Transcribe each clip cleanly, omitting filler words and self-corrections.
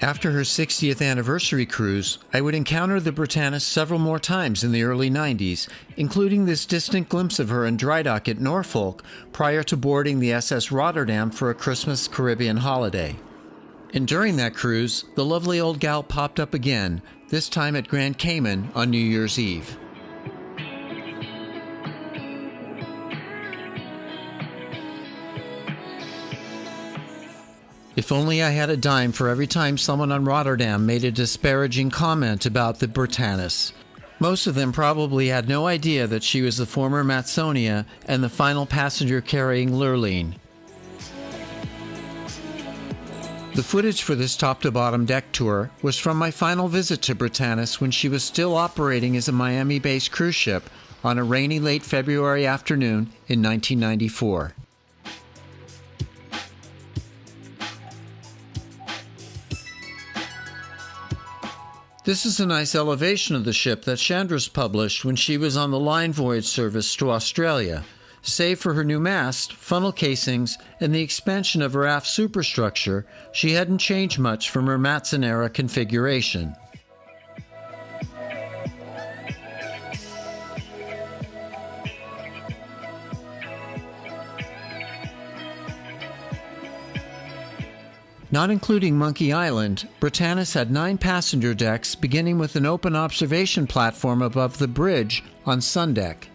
After her 60th anniversary cruise, I would encounter the BRITANIS several more times in the early 90s, including this distant glimpse of her in dry dock at Norfolk prior to boarding the SS Rotterdam for a Christmas Caribbean holiday. And during that cruise, the lovely old gal popped up again, this time at Grand Cayman on New Year's Eve. If only I had a dime for every time someone on Rotterdam made a disparaging comment about the BRITANIS. Most of them probably had no idea that she was the former Matsonia and the final passenger carrying Lurleen. The footage for this top-to-bottom deck tour was from my final visit to BRITANIS when she was still operating as a Miami-based cruise ship on a rainy late February afternoon in 1994. This is a nice elevation of the ship that Chandra's published when she was on the line voyage service to Australia. Save for her new mast, funnel casings, and the expansion of her aft superstructure, she hadn't changed much from her Matson-era configuration. Not including Monkey Island, BRITANIS had 9 passenger decks, beginning with an open observation platform above the bridge on sun deck.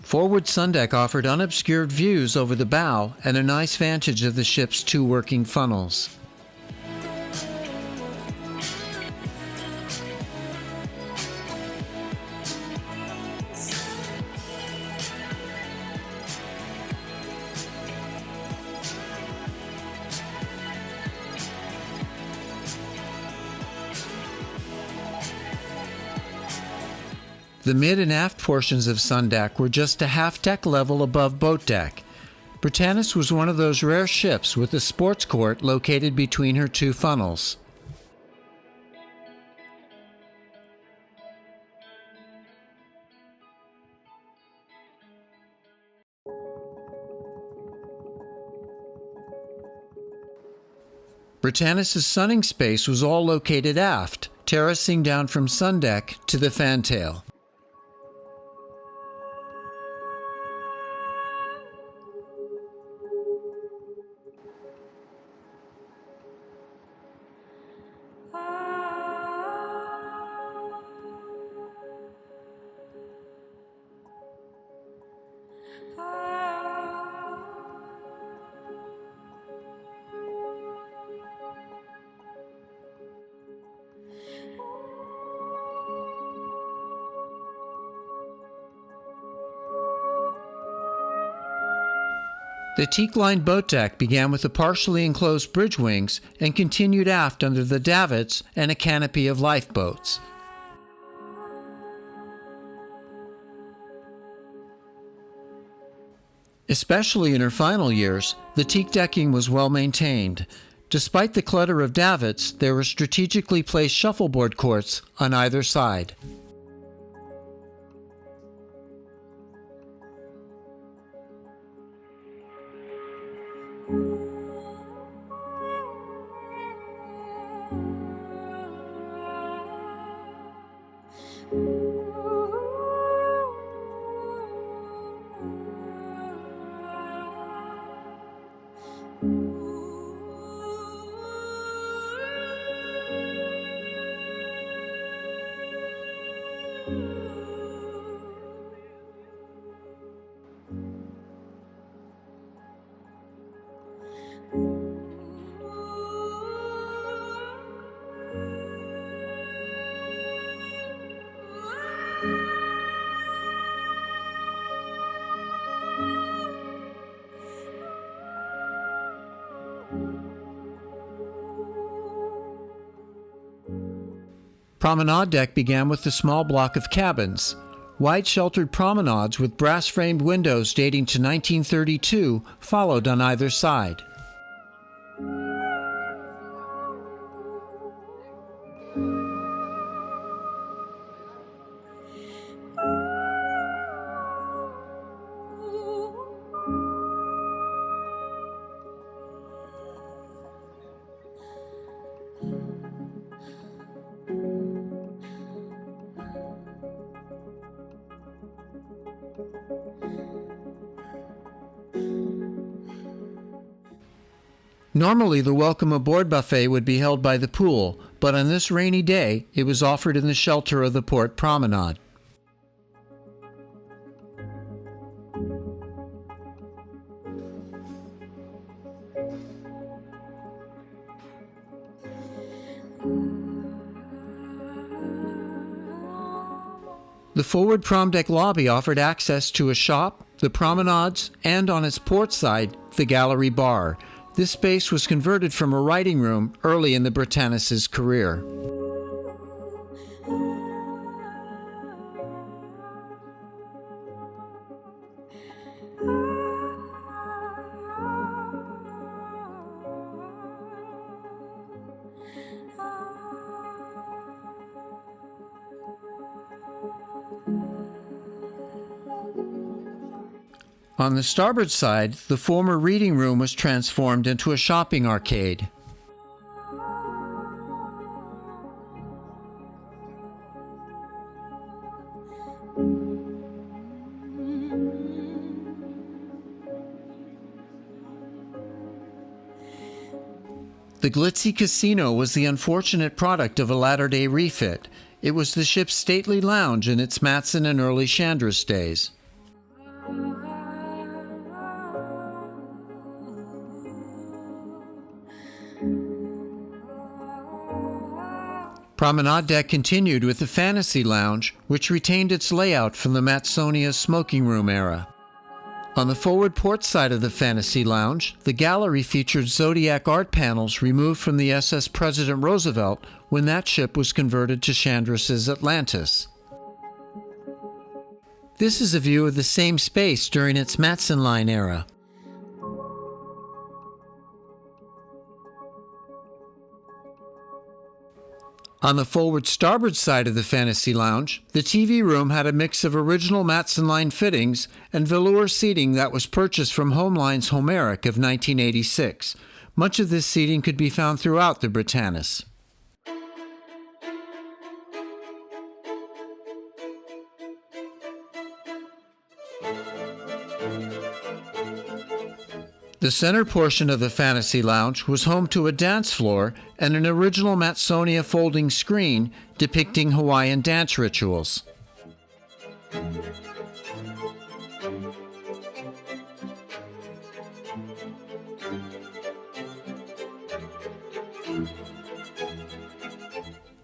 Forward sundeck offered unobscured views over the bow and a nice vantage of the ship's 2 working funnels. The mid and aft portions of sun deck were just a half deck level above boat deck. BRITANIS was one of those rare ships with a sports court located between her 2 funnels. BRITANIS's sunning space was all located aft, terracing down from sun deck to the fantail. The teak-lined boat deck began with the partially enclosed bridge wings and continued aft under the davits and a canopy of lifeboats. Especially in her final years, the teak decking was well maintained. Despite the clutter of davits, there were strategically placed shuffleboard courts on either side. Promenade deck began with a small block of cabins. Wide sheltered promenades with brass-framed windows dating to 1932 followed on either side. Normally, the welcome aboard buffet would be held by the pool, but on this rainy day, it was offered in the shelter of the port promenade. The forward prom deck lobby offered access to a shop, the promenades, and on its port side, the gallery bar. This space was converted from a writing room early in the BRITANIS' career. On the starboard side, the former reading room was transformed into a shopping arcade. The glitzy casino was the unfortunate product of a latter-day refit. It was the ship's stately lounge in its Matson and early Chandris days. Promenade deck continued with the Fantasy Lounge, which retained its layout from the Matsonia smoking room era. On the forward port side of the Fantasy Lounge, the gallery featured zodiac art panels removed from the SS President Roosevelt when that ship was converted to Chandris' Atlantis. This is a view of the same space during its Matson Line era. On the forward starboard side of the Fantasy Lounge, the TV room had a mix of original Matson Line fittings and velour seating that was purchased from Homeline's Homeric of 1986. Much of this seating could be found throughout the BRITANIS. The center portion of the Fantasy Lounge was home to a dance floor and an original Matsonia folding screen depicting Hawaiian dance rituals.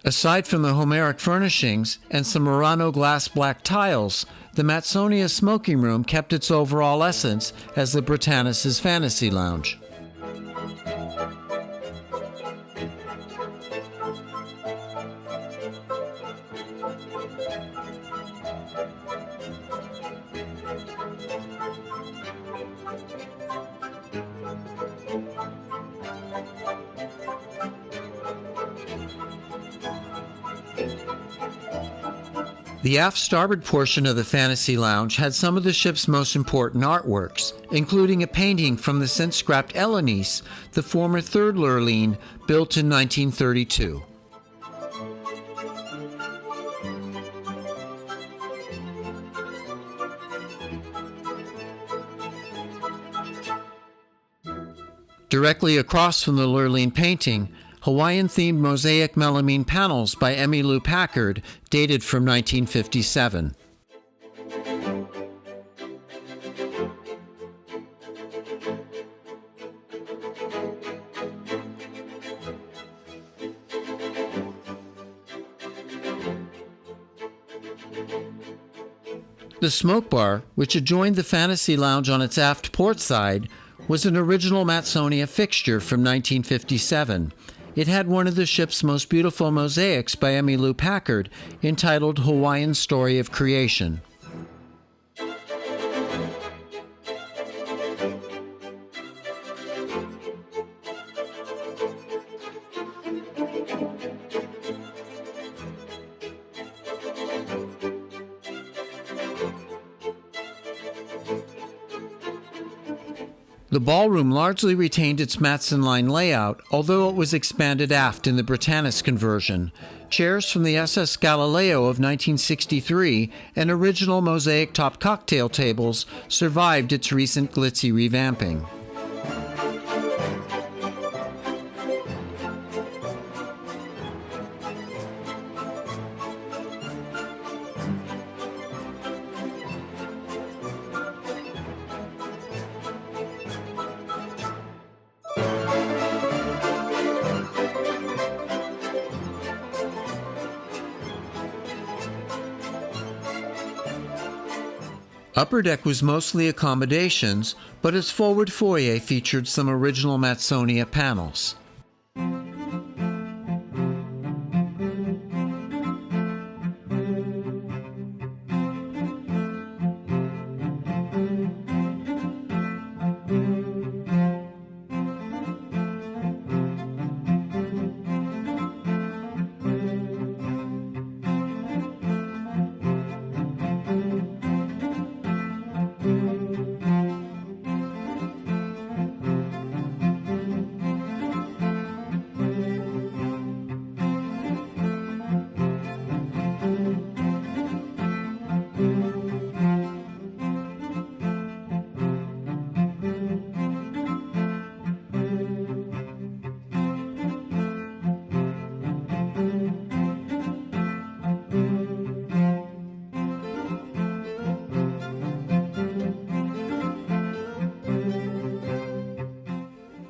Aside from the Homeric furnishings and some Murano glass black tiles, the Matsonia smoking room kept its overall essence as the BRITANIS' Fantasy Lounge. The aft starboard portion of the Fantasy Lounge had some of the ship's most important artworks, including a painting from the since-scrapped Elenice, the former third Lurline, built in 1932. Directly across from the Lurline painting, Hawaiian-themed mosaic melamine panels by Emmylou Packard, dated from 1957. The smoke bar, which adjoined the Fantasy Lounge on its aft port side, was an original Matsonia fixture from 1957. It had one of the ship's most beautiful mosaics by Emmylou Packard, entitled Hawaiian Story of Creation. The ballroom largely retained its Matson-line layout, although it was expanded aft in the BRITANIS conversion. Chairs from the SS Galileo of 1963 and original mosaic-topped cocktail tables survived its recent glitzy revamping. Upper deck was mostly accommodations, but its forward foyer featured some original Matsonia panels.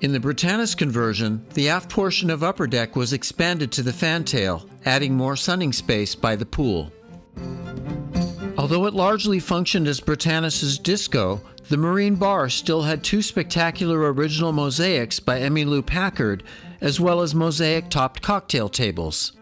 In the BRITANIS conversion, the aft portion of upper deck was expanded to the fantail, adding more sunning space by the pool. Although it largely functioned as BRITANIS's disco, the Marine Bar still had two spectacular original mosaics by Emmylou Packard, as well as mosaic-topped cocktail tables.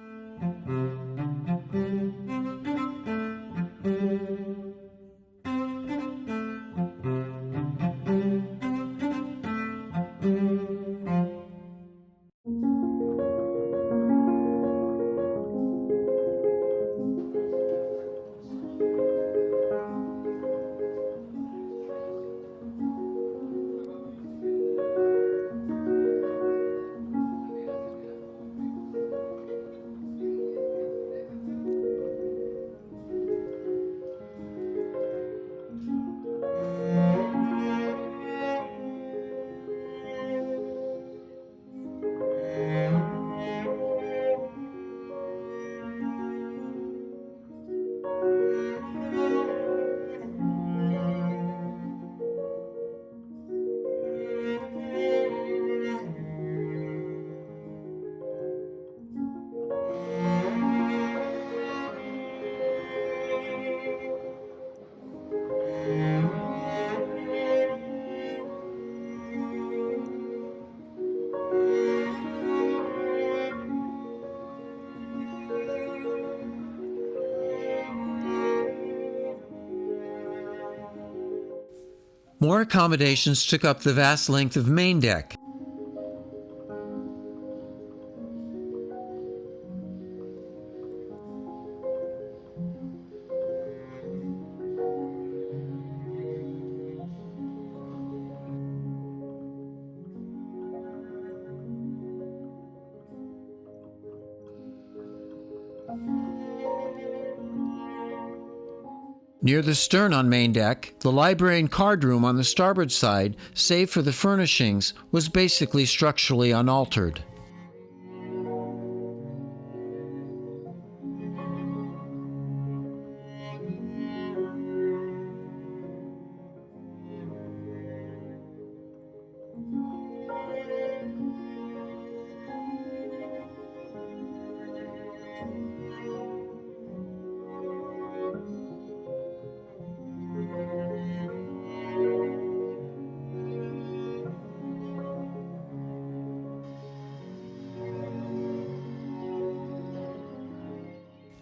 More accommodations took up the vast length of main deck. Near the stern on main deck, the library and card room on the starboard side, save for the furnishings, was basically structurally unaltered.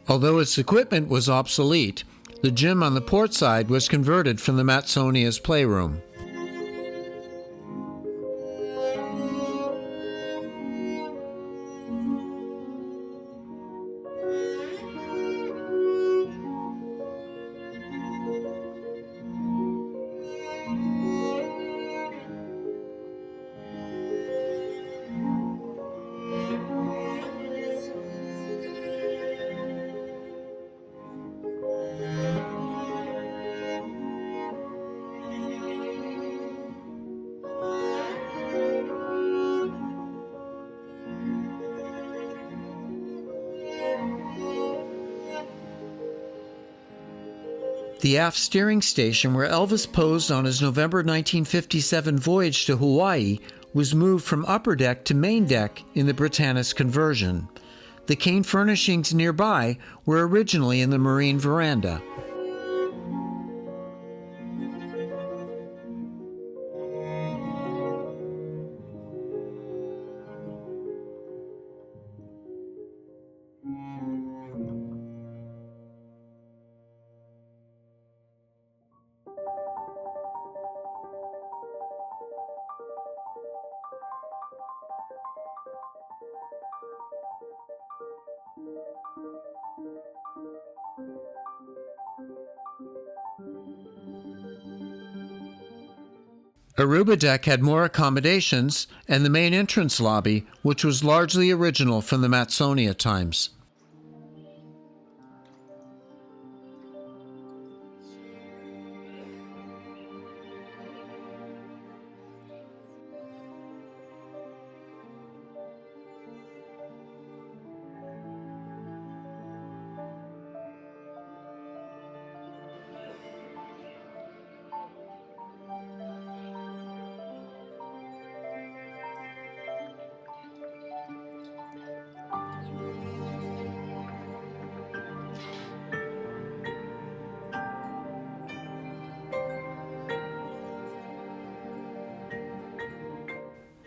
Although its equipment was obsolete, the gym on the port side was converted from the Matsonia's playroom. The aft steering station where Elvis posed on his November 1957 voyage to Hawaii was moved from upper deck to main deck in the BRITANIS conversion. The cane furnishings nearby were originally in the marine veranda. Aruba deck had more accommodations, and the main entrance lobby, which was largely original from the Matsonia times.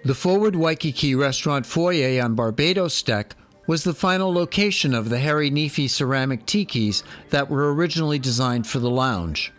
The forward Waikiki restaurant foyer on Barbados deck was the final location of the Harry Neefe ceramic tikis that were originally designed for the lounge.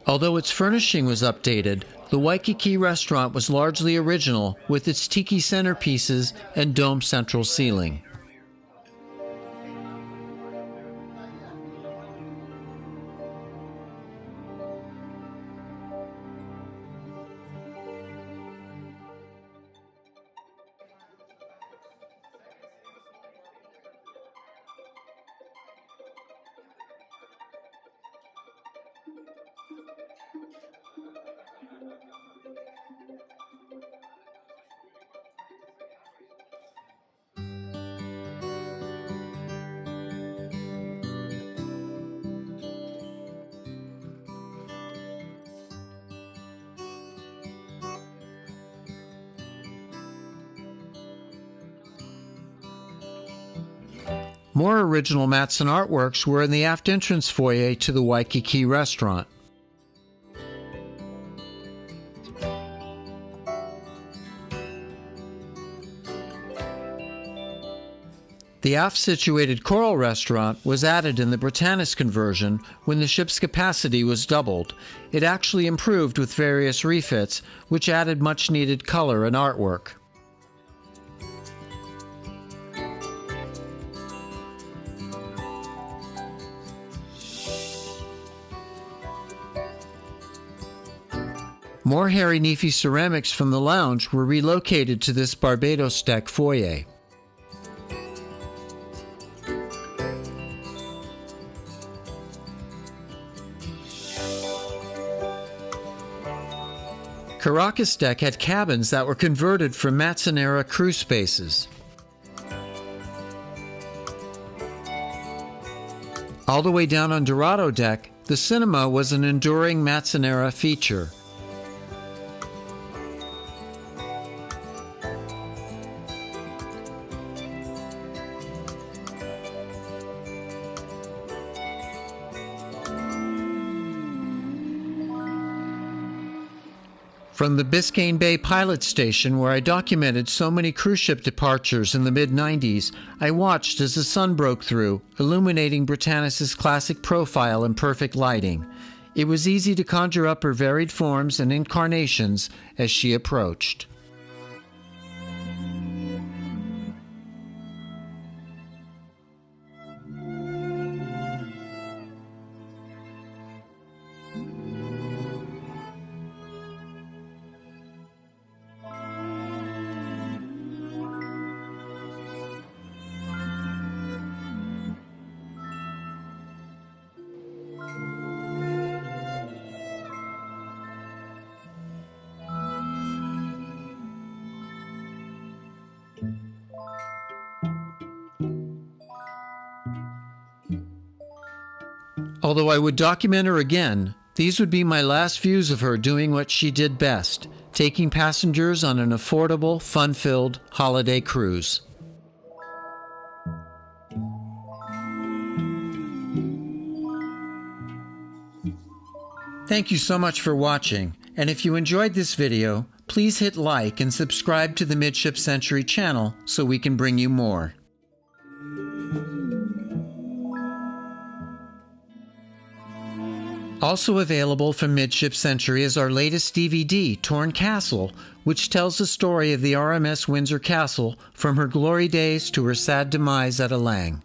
Although its furnishing was updated, the Waikiki restaurant was largely original with its tiki centerpieces and dome central ceiling. More original Matson artworks were in the aft entrance foyer to the Waikiki restaurant. The aft-situated Coral restaurant was added in the BRITANIS conversion when the ship's capacity was doubled. It actually improved with various refits, which added much-needed color and artwork. More Harry Neefe ceramics from the lounge were relocated to this Barbados deck foyer. Caracas deck had cabins that were converted from Matson-era crew spaces. All the way down on Dorado deck, the cinema was an enduring Matson-era feature. From the Biscayne Bay Pilot Station, where I documented so many cruise ship departures in the mid-90s, I watched as the sun broke through, illuminating BRITANIS's classic profile in perfect lighting. It was easy to conjure up her varied forms and incarnations as she approached. Although I would document her again, these would be my last views of her doing what she did best, taking passengers on an affordable, fun-filled holiday cruise. Thank you so much for watching, and if you enjoyed this video, please hit like and subscribe to the Midship Century channel so we can bring you more. Also available from Midship Century is our latest DVD, Torn Castle, which tells the story of the RMS Windsor Castle from her glory days to her sad demise at Alang.